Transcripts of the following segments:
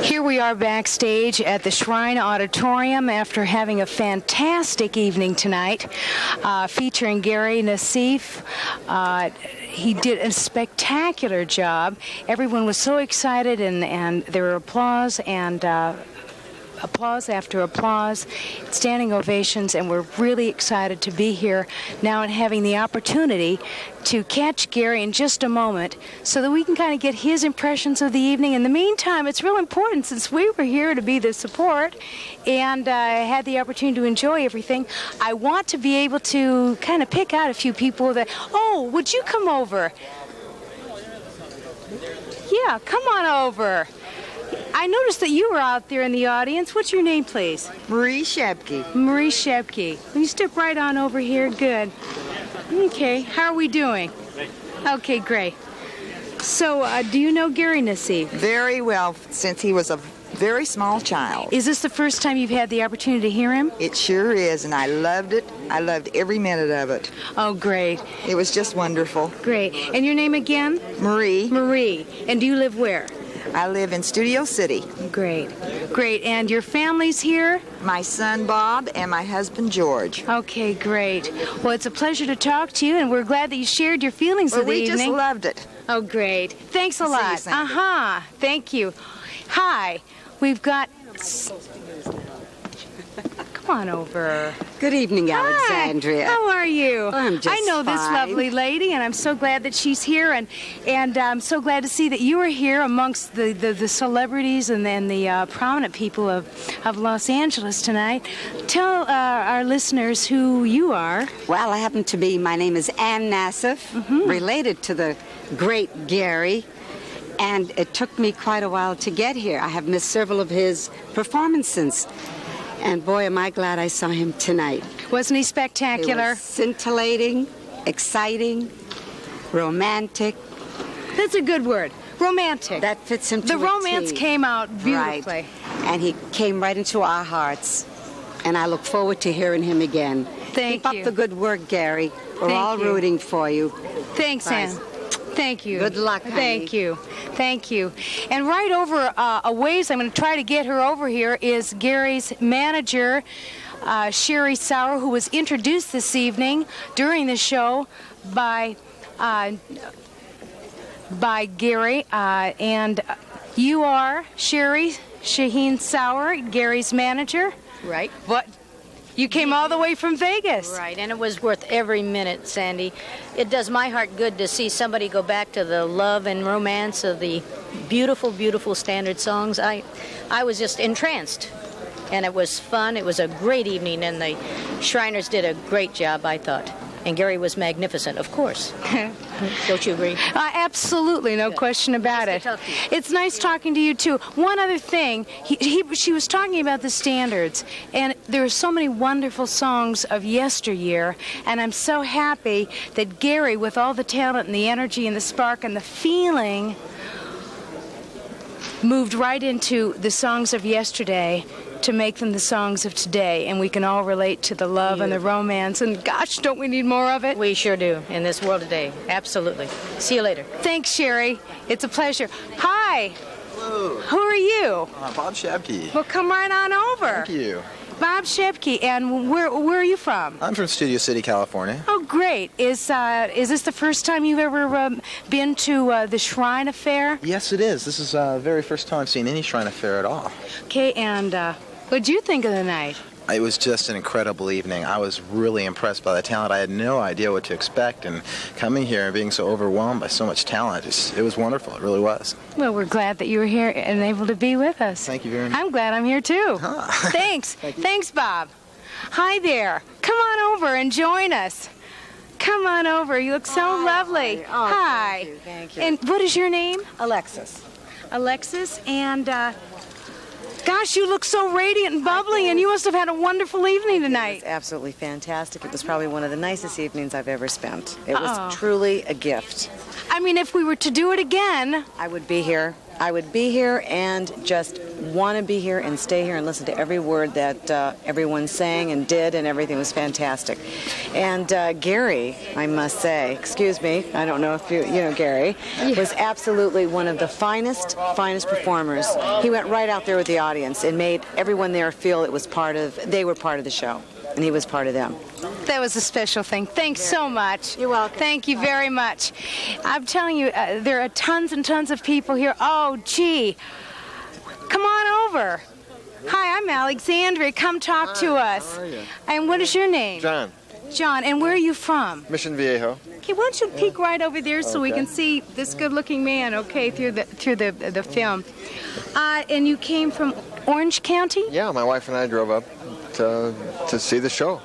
Here we are backstage at the Shrine Auditorium after having a fantastic evening tonight, featuring Gary Nassif. He did a spectacular job. Everyone was so excited, and there were applause and applause after applause, standing ovations, and we're really excited to be here now and having the opportunity to catch Gary in just a moment so that we can kind of get his impressions of the evening. In the meantime, it's real important, since we were here to be the support and had the opportunity to enjoy everything, I want to be able to kind of pick out a few people that, oh, would you come over? Yeah, come on over. I noticed that you were out there in the audience. What's your name, please? Marie Shepke. Marie Shepke. Will you step right on over here? Good. Okay. How are we doing? Okay, great. So, do you know Gary Nassif? Very well, since he was a very small child. Is this the first time you've had the opportunity to hear him? It sure is, and I loved it. I loved every minute of it. Oh, great. It was just wonderful. Great. And your name again? Marie. Marie. And do you live where? I live in Studio City. Great. Great. And your family's here? My son Bob and my husband George. Okay, great. Well, it's a pleasure to talk to you, and we're glad that you shared your feelings of the evening. We just loved it. Oh, great. Thanks a lot. See you, Sandy. Thank you. Hi. We've got... Come on over. Good evening, Alexandria. Hi. How are you? I'm just I know this fine. lovely lady, and I'm so glad that she's here, and I'm so glad to see that you are here amongst the celebrities and the prominent people of Los Angeles tonight. Tell our listeners who you are. Well, my name is Ann Nassif, related to the great Gary, and it took me quite a while to get here. I have missed several of his performances. And boy, am I glad I saw him tonight. Wasn't he spectacular? He was scintillating, exciting, romantic. That's a good word. Romantic. That fits him to the a romance T. came out beautifully. Right. And he came right into our hearts. And I look forward to hearing him again. Thank you. Keep up the good work, Gary. We're Thank all you. rooting for you. Thanks, Bye. Ann. Thank you. Good luck, honey. Thank you. Thank you. And right over a ways, I'm going to try to get her over here, is Gary's manager, Sherry Sauer, who was introduced this evening during the show by Gary. And you are Sherry Shaheen Sauer, Gary's manager? Right. What? You came all the way from Vegas. Right, and it was worth every minute, Sandy. It does my heart good to see somebody go back to the love and romance of the beautiful, beautiful standard songs. I was just entranced, and it was fun. It was a great evening, and the Shriners did a great job, I thought. And Gary was magnificent, of course. Don't you agree? Absolutely, no question about it. It's nice talking to you, too. One other thing, she was talking about the standards, and there are so many wonderful songs of yesteryear, and I'm so happy that Gary, with all the talent and the energy and the spark and the feeling, moved right into the songs of yesterday to make them the songs of today, and we can all relate to the love and the romance, and gosh, don't we need more of it? We sure do in this world today. Absolutely. See you later. Thanks, Sherry. It's a pleasure. Hi. Hello. Who are you? Bob Shepke. Well, come right on over. Thank you. Bob Shepke, and where are you from? I'm from Studio City, California. Oh, great. Is this the first time you've ever been to the Shrine Affair? Yes, it is. This is the very first time I've seen any Shrine Affair at all. Okay, and what'd you think of the night? It was just an incredible evening. I was really impressed by the talent. I had no idea what to expect, and coming here and being so overwhelmed by so much talent, it was wonderful. It really was. Well, we're glad that you were here and able to be with us. Thank you very much. I'm glad I'm here, too. Huh. Thanks. Thank you. Thanks, Bob. Hi there. Come on over and join us. Come on over. You look so lovely. Oh, Hi. Thank you. And what is your name? Alexis. Alexis. And, gosh, you look so radiant and bubbly, and you must have had a wonderful evening tonight. It was absolutely fantastic. It was probably one of the nicest evenings I've ever spent. It was Oh. truly a gift. I mean, if we were to do it again, I would be here I would be here and just want to be here and stay here and listen to every word that everyone sang and did, and everything was fantastic. And Gary, I must say, excuse me, I don't know if you know Gary, was absolutely one of the finest performers. He went right out there with the audience and made everyone there feel they were part of the show, and he was part of them. That was a special thing. Thanks so much. You're welcome. Thank you very much. I'm telling you, there are tons and tons of people here. Oh, gee. Come on over. Hi, I'm Alexandria. Come talk to us. How are you? And what is your name? John, John. And where are you from? Mission Viejo. Okay, why don't you peek right over there so we Okay. can see this good-looking man, okay, through the film. And you came from Orange County? Yeah, my wife and I drove up to see the show.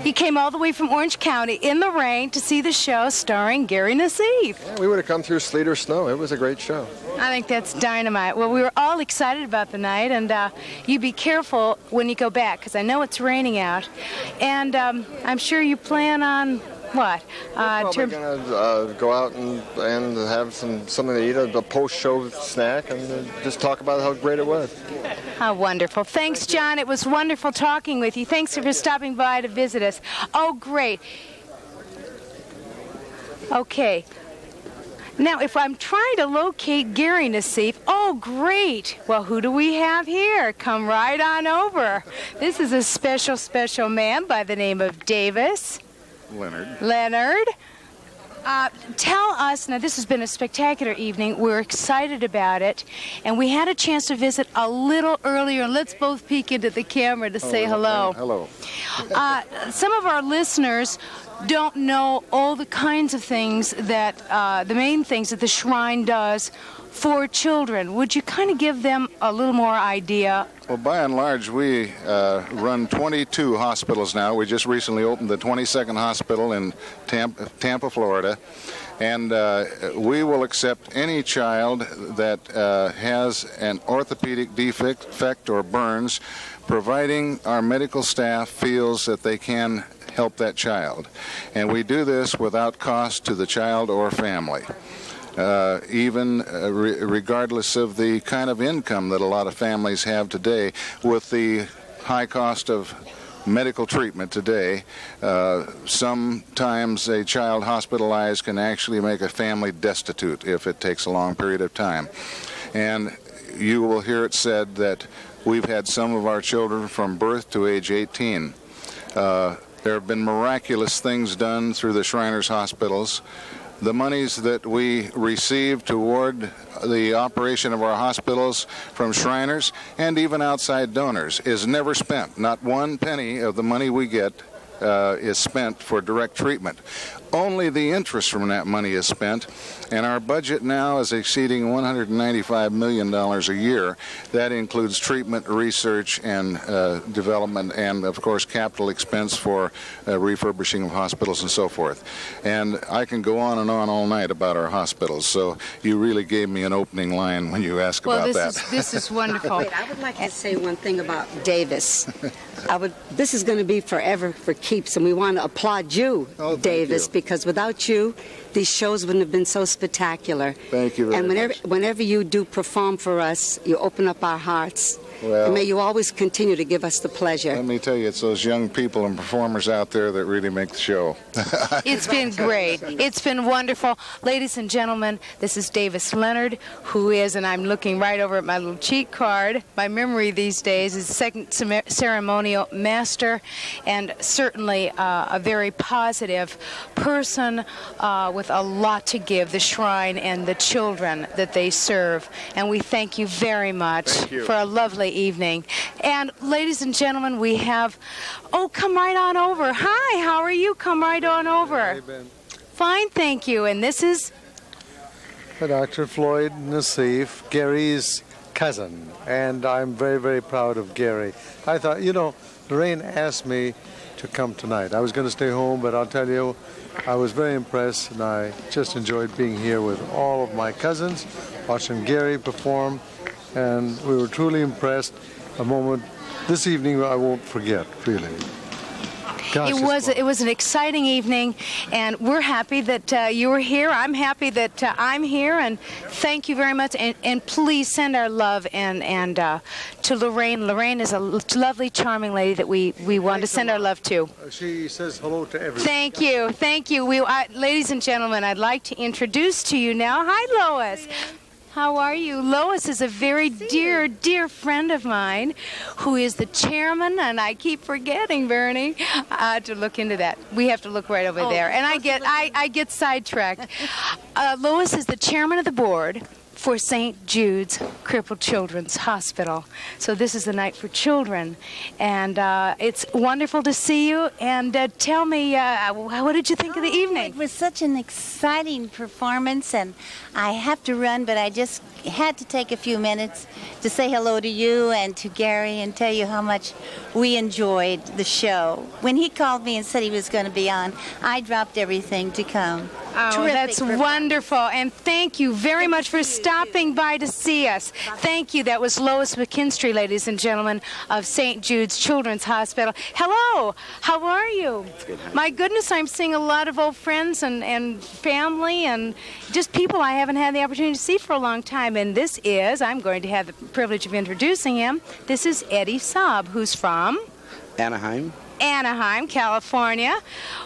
You came all the way from Orange County in the rain to see the show starring Gary Nassif. Yeah, we would have come through sleet or snow. It was a great show. I think that's dynamite. Well, we were all excited about the night, and you be careful when you go back, because I know it's raining out. And I'm sure you plan on what? We're probably going to go out and have something to eat, a post-show snack, and just talk about how great it was. How wonderful. Thanks, John. It was wonderful talking with you. Thanks for stopping by to visit us. Oh, great. Okay. Now, if I'm trying to locate Gary Nassif, oh, great. Well, who do we have here? Come right on over. This is a special, special man by the name of Davis. Leonard. Tell us, now this has been a spectacular evening. We're excited about it. And we had a chance to visit a little earlier. And let's both peek into the camera to say hello. Hello. Some of our listeners don't know all the kinds of things that, the main things that the Shrine does for children. Would you kind of give them a little more idea? Well, by and large, we run 22 hospitals now. We just recently opened the 22nd hospital in Tampa, Florida. And we will accept any child that has an orthopedic defect or burns, providing our medical staff feels that they can help that child. And we do this without cost to the child or family. Regardless of the kind of income that a lot of families have today, with the high cost of medical treatment today, sometimes a child hospitalized can actually make a family destitute if it takes a long period of time. And you will hear it said that we've had some of our children from birth to age 18. There have been miraculous things done through the Shriners hospitals. The monies that we receive toward the operation of our hospitals from Shriners and even outside donors is never spent. Not one penny of the money we get is spent for direct treatment. Only the interest from that money is spent, and our budget now is exceeding $195 million a year. That includes treatment, research, and development, and, of course, capital expense for refurbishing of hospitals and so forth. And I can go on and on all night about our hospitals, so you really gave me an opening line when you asked about that. This is wonderful. Wait, I would like to say one thing about Davis. This is going to be forever for keeps, and we want to applaud you, Davis, because without you, these shows wouldn't have been so spectacular. Thank you very much. And whenever you do perform for us, you open up our hearts. Well, And may you always continue to give us the pleasure. let me tell you, it's those young people and performers out there that really make the show. It's been great. It's been wonderful. Ladies and gentlemen, this is Davis Leonard, who is, and I'm looking right over at my little cheat card, my memory these days is second ceremonial master, and certainly a very positive person with a lot to give the Shrine and the children that they serve. And we thank you very much for a lovely evening. And ladies and gentlemen, we have, come right on over. Hi, how are you? Come right on over. Hey, Ben. Fine, thank you. And this is? Dr. Floyd Nassif, Gary's cousin, and I'm very, very proud of Gary. I thought, Lorraine asked me to come tonight. I was going to stay home, but I'll tell you, I was very impressed, and I just enjoyed being here with all of my cousins, watching Gary perform, and we were truly impressed. A moment this evening I won't forget, really. Gosh, It was an exciting evening, and we're happy that you were here. I'm happy that I'm here, and thank you very much. And please send our love and to Lorraine. Lorraine is a lovely, charming lady that we want to send our love to. She says hello to everyone. Thank you, thank you. Ladies and gentlemen, I'd like to introduce to you now. Hi, Lois. How are you? Lois is a very dear, dear friend of mine who is the chairman, and I keep forgetting, Bernie, to look into that. We have to look right over there. And I get sidetracked. Lois is the chairman of the board for St. Jude's Crippled Children's Hospital. So this is the night for children. And it's wonderful to see you. And tell me, what did you think of the evening? It was such an exciting performance, and I have to run, but I just had to take a few minutes to say hello to you and to Gary and tell you how much we enjoyed the show. When he called me and said he was going to be on, I dropped everything to come. Oh, Terrific that's wonderful. And thank you very much for stopping by to see us. Thank you. That was Lois McKinstry, ladies and gentlemen, of St. Jude's Children's Hospital. Hello. How are you? Good. My goodness, I'm seeing a lot of old friends and family and just people I haven't had the opportunity to see for a long time. And this is, I'm going to have the privilege of introducing him, this is Eddie Saab, who's from? Anaheim. Anaheim, California.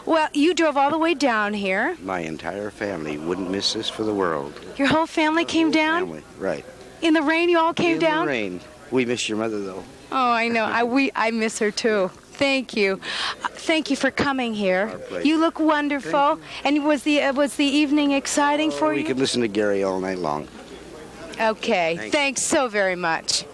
Well, you drove all the way down here. My entire family wouldn't miss this for the world. Your whole family came down? Family, right. In the rain, you all came down? In the rain. We miss your mother, though. Oh, I know. I miss her, too. Thank you. Thank you for coming here. Our pleasure. You look wonderful. And was the evening exciting for We you? could listen to Gary all night long. Okay. Thanks so very much.